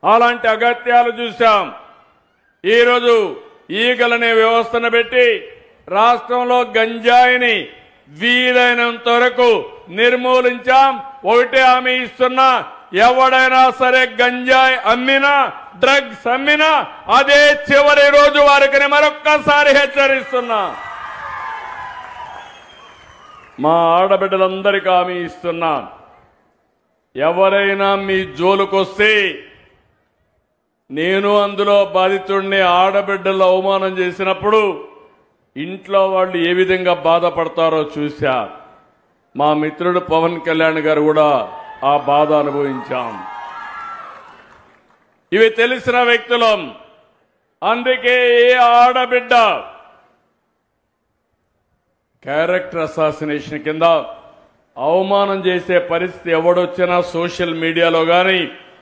అలాంటి అగత్యాలు చూశాం. ఈరోజు ఈగలనే వ్యవస్థను పెట్టి రాష్ట్రంలో గంజాయిని వీలైనంత వరకు నిర్మూలించాం. ఒకటే హామీ ఇస్తున్నా, ఎవడైనా సరే గంజాయి అమ్మినా డ్రగ్స్ అమ్మినా అదే చివరి రోజు వారికి మరొక్కసారి హెచ్చరిస్తున్నా. మా ఆడబిడ్డలందరికీ హామీ ఇస్తున్నా, ఎవరైనా మీ జోలుకొస్తే నేను అందులో బాధితుడిని. ఆడబిడ్డలు అవమానం చేసినప్పుడు ఇంట్లో వాళ్ళు ఏ విధంగా బాధపడతారో చూశా. మా మిత్రుడు పవన్ కళ్యాణ్ గారు కూడా ఆ బాధ అనుభవించాం. ఇవి తెలిసిన వ్యక్తులం. అందుకే ఏ ఆడబిడ్డ క్యారెక్టర్ అసాసినేషన్ కింద అవమానం చేసే పరిస్థితి ఎవడొచ్చినా సోషల్ మీడియాలో గాని